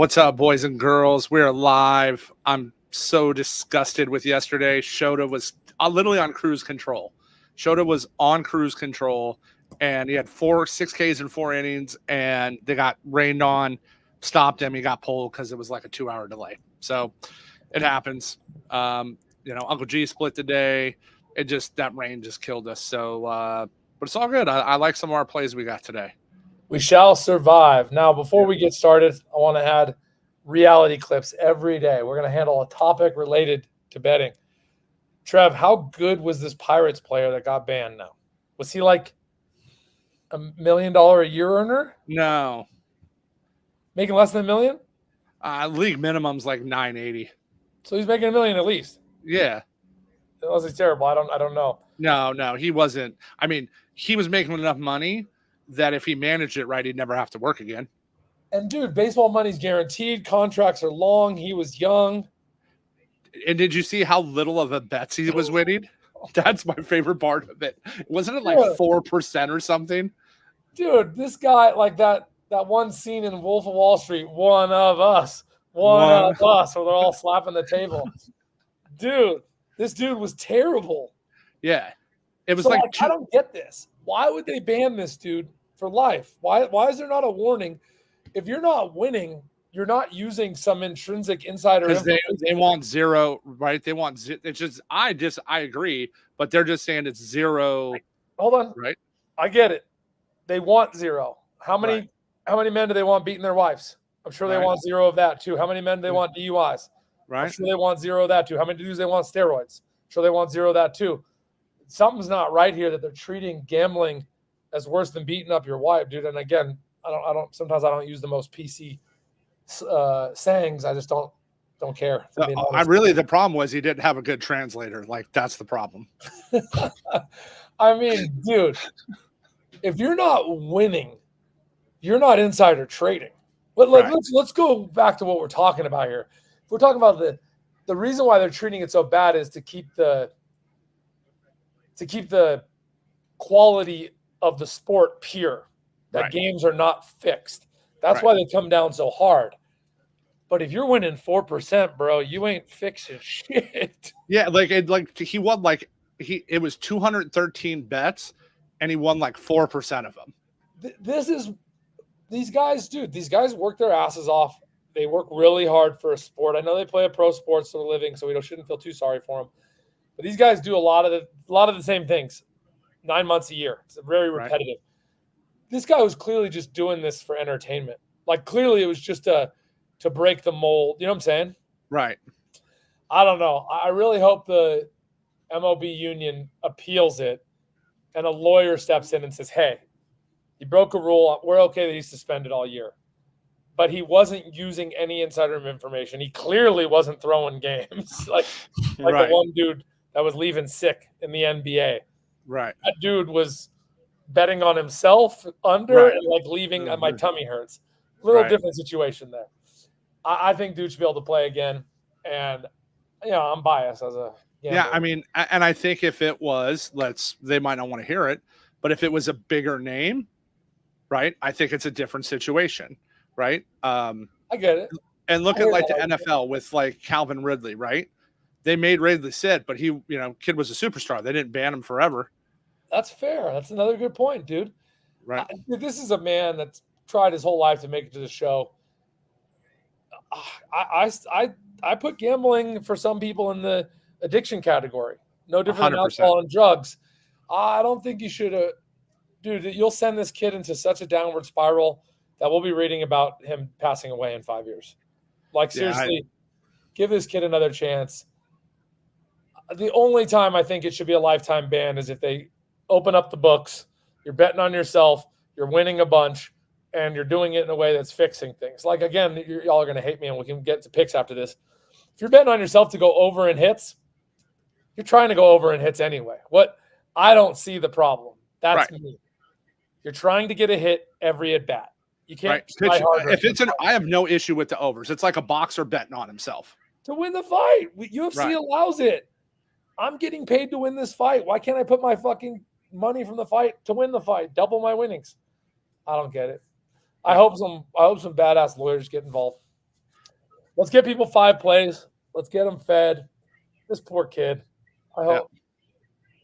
What's up, boys and girls? We're live. I'm so disgusted with yesterday. Shota was literally on cruise control. Shota was on cruise control, and he had 6 Ks in 4 innings, and they got rained on, stopped him. He got pulled because it was like a 2-hour delay. So it happens. Uncle G split the day. That rain just killed us. So, but it's all good. I like some of our plays we got today. We shall survive. Now, before we get started, I want to add reality clips every day. We're going to handle a topic related to betting. Trev, how good was this Pirates player that got banned now? Was he like $1 million a year earner? No. Making less than $1 million? League minimum's like $980. So he's making $1 million at least. Yeah. Unless he's terrible. I don't know. No, he wasn't. I mean, he was making enough money that if he managed it right, he'd never have to work again. And dude, baseball money's guaranteed. Contracts are long. He was young. And did you see how little of a bets he was winning? That's my favorite part of it. Wasn't it like 4% or something? Dude, this guy, like that one scene in Wolf of Wall Street, one of us, where they're all slapping the table. Dude, this dude was terrible. Yeah. It was I don't get this. Why would they ban this dude for life? Why is there not a warning? If you're not winning, you're not using some intrinsic insider information. Because they want zero, right? They want it's just I agree, but they're just saying it's zero. Hold on. Right? I get it. They want zero. How many men do they want beating their wives? I'm sure they want zero of that too. How many men do they want DUIs? Right. I'm sure they want zero of that too. How many dudes they want steroids? I'm sure they want zero of that too. Something's not right here that they're treating gambling as worse than beating up your wife, dude. And again, sometimes I don't use the most PC sayings. I just don't care. The problem was he didn't have a good translator. Like, that's the problem. I mean, dude, if you're not winning, you're not insider trading. But let's go back to what we're talking about here. If we're talking about the reason why they're treating it so bad is to keep the quality of the sport pure, that games are not fixed. That's why they come down so hard. But if you're winning 4%, bro, you ain't fixing shit. Yeah, he won it was 213 bets, and he won 4% of them. These guys work their asses off. They work really hard for a sport. I know they play a pro sport for a living, so we shouldn't feel too sorry for them. But these guys do a lot of the same things 9 months a year. It's very repetitive. Right. This guy was clearly just doing this for entertainment. Clearly it was just to break the mold. You know what I'm saying? Right. I don't know. I really hope the MLB union appeals it and a lawyer steps in and says, hey, he broke a rule. We're okay that he's suspended all year. But he wasn't using any insider information. He clearly wasn't throwing games. The one dude that was leaving sick in the NBA. Right. That dude was betting on himself under and leaving my tummy hurts. Little different situation there. I think dude should be able to play again. And, I'm biased as a gambler. Yeah, I mean, and I think if it was, they might not want to hear it, but if it was a bigger name, right, I think it's a different situation, right? I get it. And look at the NFL with Calvin Ridley, right? They made Ridley sit, but he, kid was a superstar. They didn't ban him forever. That's fair. That's another good point, dude. Right. This is a man that's tried his whole life to make it to the show. I put gambling for some people in the addiction category. No different 100%. Than alcohol and drugs. I don't think you should dude, you'll send this kid into such a downward spiral that we'll be reading about him passing away in 5 years. Seriously, give this kid another chance. The only time I think it should be a lifetime ban is if they open up the books, you're betting on yourself, you're winning a bunch, and you're doing it in a way that's fixing things. Again, y'all are going to hate me, and we can get to picks after this. If you're betting on yourself to go over in hits, you're trying to go over in hits anyway. I don't see the problem. That's me. You're trying to get a hit every at bat. You can't try harder. I have no issue with the overs. It's like a boxer betting on himself to win the fight. UFC allows it. I'm getting paid to win this fight. Why can't I put my fucking money from the fight to win the fight? Double my winnings. I don't get it. I hope some badass lawyers get involved. Let's get people 5 plays. Let's get them fed. This poor kid. I hope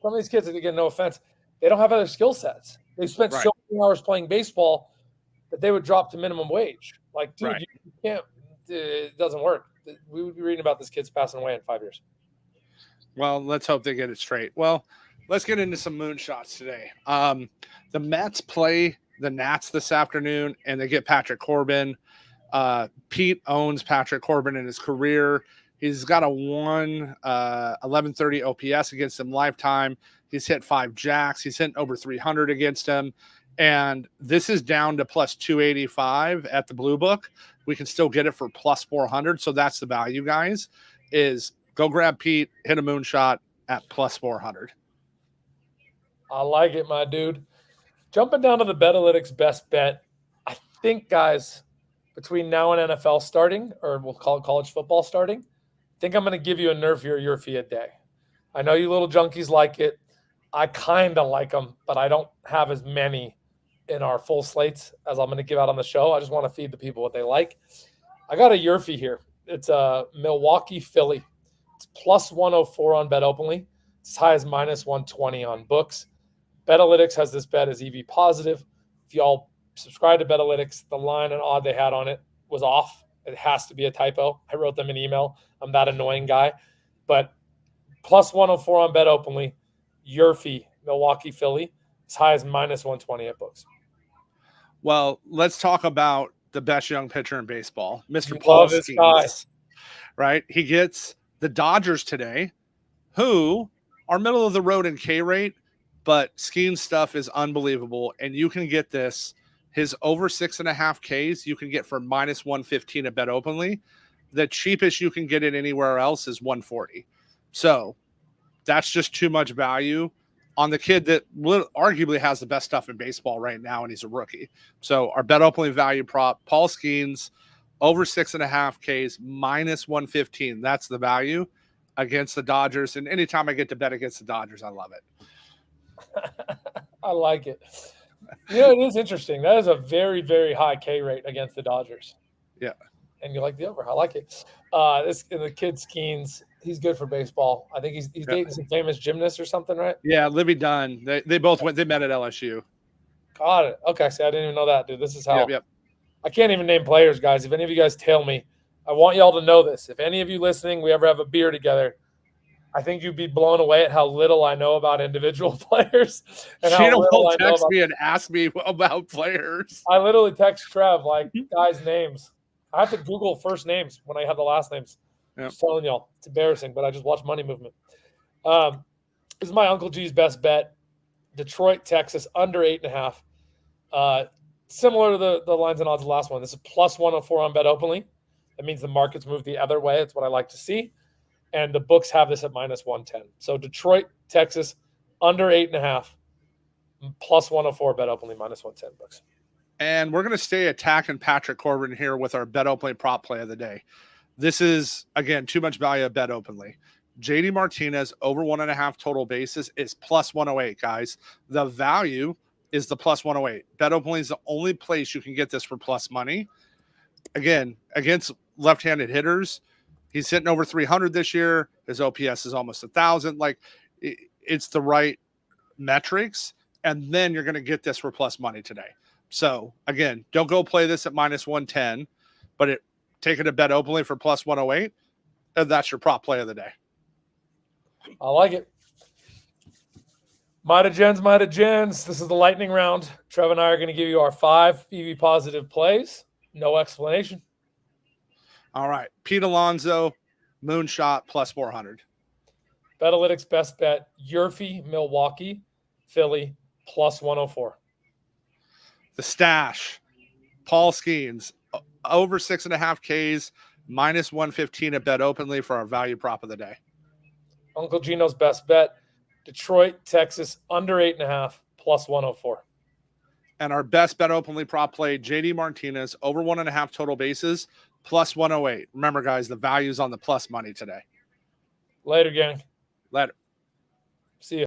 some of these kids, again, no offense, they don't have other skill sets. They spent so many hours playing baseball that they would drop to minimum wage. Like, dude, you can't. It doesn't work. We would be reading about this kid's passing away in 5 years. Well, let's hope they get it straight. Well, let's get into some moonshots today. The Mets play the Nats this afternoon, and they get Patrick Corbin. Pete owns Patrick Corbin in his career. He's got a 1130 OPS against him lifetime. He's hit 5 jacks. He's hit over 300 against him. And this is down to plus 285 at the Blue Book. We can still get it for plus 400. So that's the value, guys, is go grab Pete, hit a moonshot at plus 400. I like it, my dude. Jumping down to the Betalytics best bet. I think, guys, between now and NFL starting, or we'll call it college football starting, I think I'm going to give you a nerfier Yurfee a day. I know you little junkies like it. I kind of like them, but I don't have as many in our full slates as I'm going to give out on the show. I just want to feed the people what they like. I got a Yurfee here. It's a Milwaukee Philly. It's plus 104 on Bet Openly. It's as high as minus 120 on books. Betalytics has this bet as EV positive. If y'all subscribe to Betalytics, the line and odd they had on it was off. It has to be a typo. I wrote them an email. I'm that annoying guy. But plus 104 on Bet Openly. Yurfee, Milwaukee Philly, as high as minus 120 at books. Well, let's talk about the best young pitcher in baseball, Mr. Paul Skeens, right? He gets the Dodgers today, who are middle of the road in K rate, but Skeens stuff is unbelievable. And you can get this, his over 6.5 Ks, you can get for minus 115 at Bet Openly. The cheapest you can get it anywhere else is 140. So that's just too much value on the kid that arguably has the best stuff in baseball right now, and he's a rookie. So our Bet Openly value prop, Paul Skeens, over 6.5 Ks, minus 115. That's the value against the Dodgers. And anytime I get to bet against the Dodgers, I love it. I like it. You know, it is interesting. That is a very, very high K rate against the Dodgers. Yeah. And you like the over. I like it. The kid Skeens, he's good for baseball. I think he's dating some famous gymnast or something, right? Yeah, Livy Dunn. They both went. They met at LSU. Got it. Okay, see, I didn't even know that, dude. This is how. Yep. I can't even name players, guys. If any of you guys tail me, I want y'all to know this. If any of you listening, we ever have a beer together, I think you'd be blown away at how little I know about individual players. And Sheena will text me and ask me about players. I literally text Trev, like, guys' names. I have to Google first names when I have the last names. Yep. I'm just telling y'all. It's embarrassing, but I just watch Money Movement. This is my Uncle G's best bet. Detroit, Texas, under 8.5. Similar to the lines and odds of the last one. This is plus 104 on Bet Openly. That means the markets move the other way. It's what I like to see. And the books have this at minus 110. So Detroit, Texas, under 8.5, plus 104 Bet Openly, minus 110 bucks. And we're going to stay attacking Patrick Corbin here with our Bet Openly prop play of the day. This is, again, too much value at Bet Openly. JD Martinez over 1.5 total bases is plus 108, guys. The value is the plus 108. Bet Openly is the only place you can get this for plus money. Again, against left-handed hitters, he's hitting over 300 this year. His OPS is almost 1,000. Like, it's the right metrics. And then you're going to get this for plus money today. So, again, don't go play this at minus 110, but take it to Bet Openly for plus 108, and that's your prop play of the day. I like it. Mighty Gens. This is the lightning round. Trev and I are going to give you our 5 EV positive plays. No explanation. All right. Pete Alonso, moonshot, plus 400. Betalytics best bet, Yurfee, Milwaukee, Philly, plus 104. The stash, Paul Skeens, over 6.5 Ks, minus 115 at Bet Openly for our value prop of the day. Uncle Gino's best bet, Detroit, Texas, under 8.5, plus 104. And our best Bet Openly prop play, JD Martinez, over 1.5 total bases, plus 108. Remember, guys, the value's on the plus money today. Later, gang. Later.